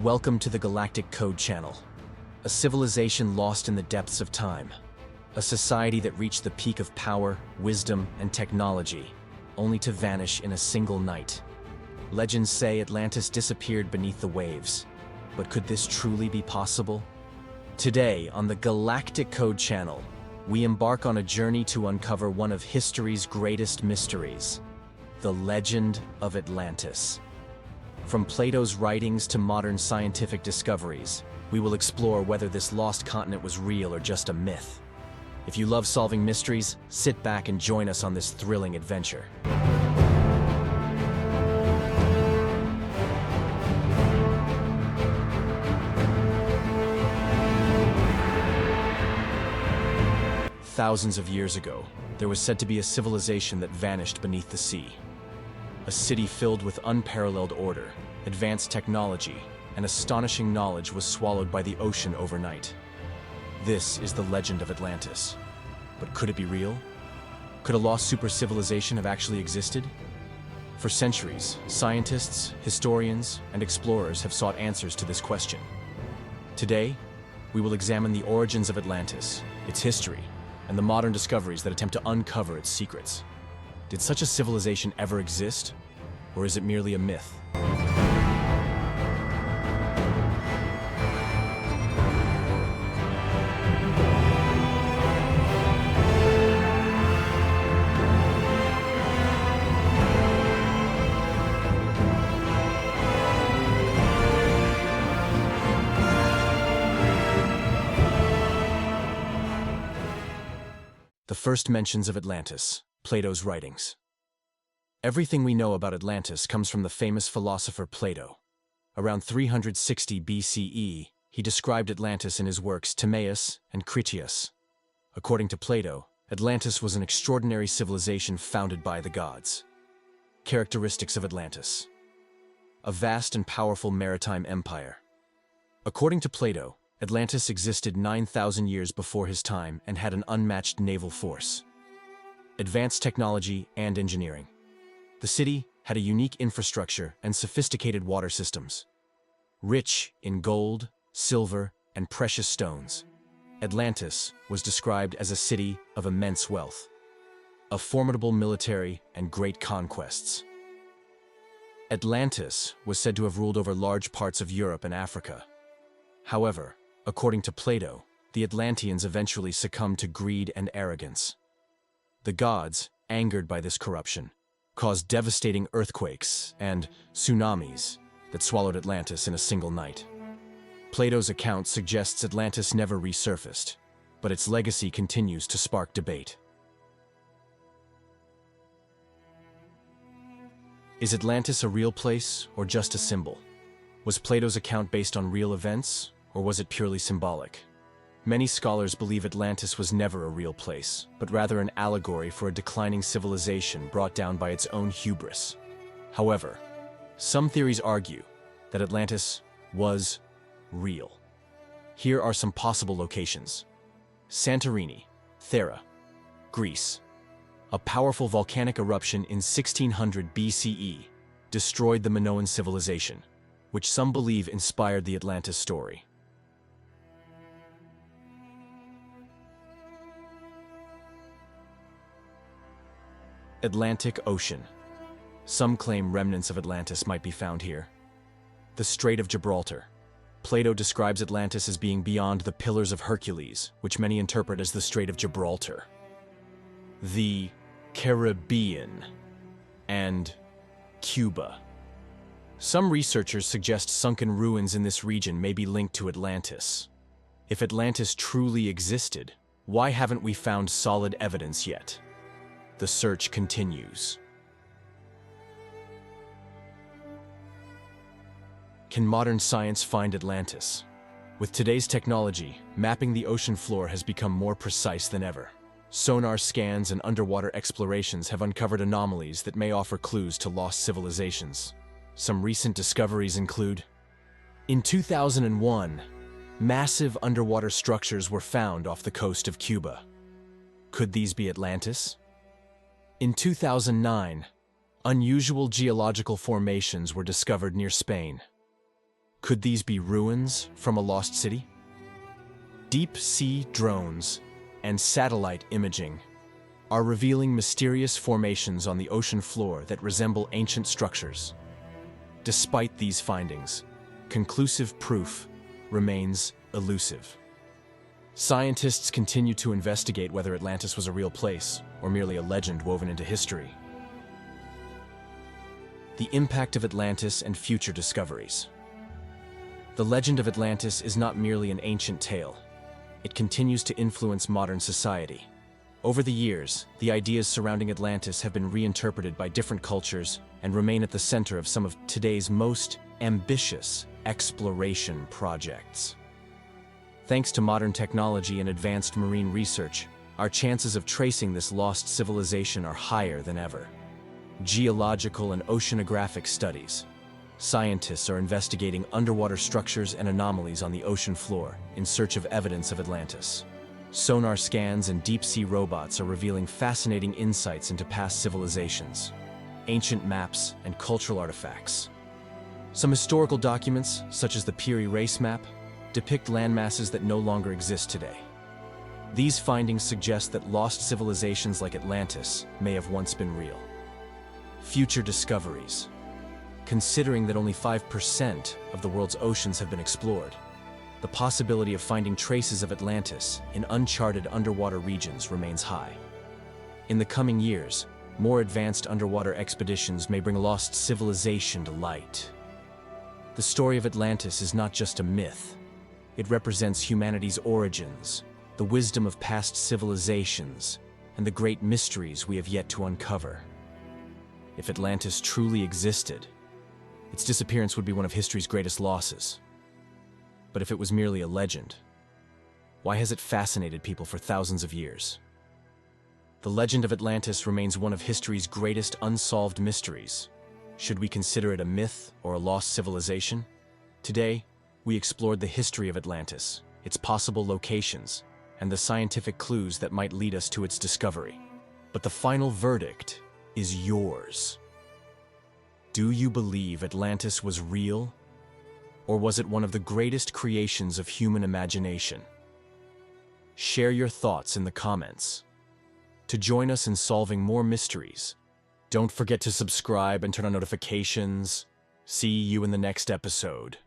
Welcome to the Galactic Code channel, a civilization lost in the depths of time, a society that reached the peak of power, wisdom, and technology, only to vanish in a single night. Legends say Atlantis disappeared beneath the waves, but could this truly be possible? Today, on the Galactic Code channel, we embark on a journey to uncover one of history's greatest mysteries, the legend of Atlantis. From Plato's writings to modern scientific discoveries, we will explore whether this lost continent was real or just a myth. If you love solving mysteries, sit back and join us on this thrilling adventure. Thousands of years ago, there was said to be a civilization that vanished beneath the sea. A city filled with unparalleled order, advanced technology, and astonishing knowledge was swallowed by the ocean overnight. This is the legend of Atlantis. But could it be real? Could a lost super civilization have actually existed? For centuries, scientists, historians, and explorers have sought answers to this question. Today, we will examine the origins of Atlantis, its history, and the modern discoveries that attempt to uncover its secrets. Did such a civilization ever exist, or is it merely a myth? The first mentions of Atlantis, Plato's writings. Everything we know about Atlantis comes from the famous philosopher Plato. Around 360 BCE, he described Atlantis in his works Timaeus and Critias. According to Plato, Atlantis was an extraordinary civilization founded by the gods. Characteristics of Atlantis: a vast and powerful maritime empire. According to Plato, Atlantis existed 9,000 years before his time and had an unmatched naval force. Advanced technology and engineering. The city had a unique infrastructure and sophisticated water systems. Rich in gold, silver, and precious stones, Atlantis was described as a city of immense wealth, a formidable military and great conquests. Atlantis was said to have ruled over large parts of Europe and Africa. However, according to Plato, the Atlanteans eventually succumbed to greed and arrogance. The gods, angered by this corruption, caused devastating earthquakes and tsunamis that swallowed Atlantis in a single night. Plato's account suggests Atlantis never resurfaced, but its legacy continues to spark debate. Is Atlantis a real place or just a symbol? Was Plato's account based on real events, or was it purely symbolic? Many scholars believe Atlantis was never a real place, but rather an allegory for a declining civilization brought down by its own hubris. However, some theories argue that Atlantis was real. Here are some possible locations. Santorini, Thera, Greece. A powerful volcanic eruption in 1600 BCE destroyed the Minoan civilization, which some believe inspired the Atlantis story. Atlantic Ocean. Some claim remnants of Atlantis might be found here. The Strait of Gibraltar. Plato describes Atlantis as being beyond the Pillars of Hercules, which many interpret as the Strait of Gibraltar. The Caribbean and Cuba. Some researchers suggest sunken ruins in this region may be linked to Atlantis. If Atlantis truly existed, why haven't we found solid evidence yet? The search continues. Can modern science find Atlantis? With today's technology, mapping the ocean floor has become more precise than ever. Sonar scans and underwater explorations have uncovered anomalies that may offer clues to lost civilizations. Some recent discoveries include: in 2001, massive underwater structures were found off the coast of Cuba. Could these be Atlantis? In 2009, unusual geological formations were discovered near Spain. Could these be ruins from a lost city? Deep-sea drones and satellite imaging are revealing mysterious formations on the ocean floor that resemble ancient structures. Despite these findings, conclusive proof remains elusive. Scientists continue to investigate whether Atlantis was a real place or merely a legend woven into history. The impact of Atlantis and future discoveries. The legend of Atlantis is not merely an ancient tale. It continues to influence modern society. Over the years, the ideas surrounding Atlantis have been reinterpreted by different cultures and remain at the center of some of today's most ambitious exploration projects. Thanks to modern technology and advanced marine research, our chances of tracing this lost civilization are higher than ever. Geological and oceanographic studies. Scientists are investigating underwater structures and anomalies on the ocean floor in search of evidence of Atlantis. Sonar scans and deep-sea robots are revealing fascinating insights into past civilizations, ancient maps, and cultural artifacts. Some historical documents, such as the Peary Race Map, depict landmasses that no longer exist today. These findings suggest that lost civilizations like Atlantis may have once been real. Future discoveries. Considering that only 5% of the world's oceans have been explored, the possibility of finding traces of Atlantis in uncharted underwater regions remains high. In the coming years, more advanced underwater expeditions may bring lost civilization to light. The story of Atlantis is not just a myth. It represents humanity's origins, the wisdom of past civilizations, and the great mysteries we have yet to uncover. If Atlantis truly existed, its disappearance would be one of history's greatest losses. But if it was merely a legend, why has it fascinated people for thousands of years? The legend of Atlantis remains one of history's greatest unsolved mysteries. Should we consider it a myth or a lost civilization? Today, we explored the history of Atlantis, its possible locations, and the scientific clues that might lead us to its discovery. But the final verdict is yours. Do you believe Atlantis was real? Or was it one of the greatest creations of human imagination? Share your thoughts in the comments. To join us in solving more mysteries, don't forget to subscribe and turn on notifications. See you in the next episode.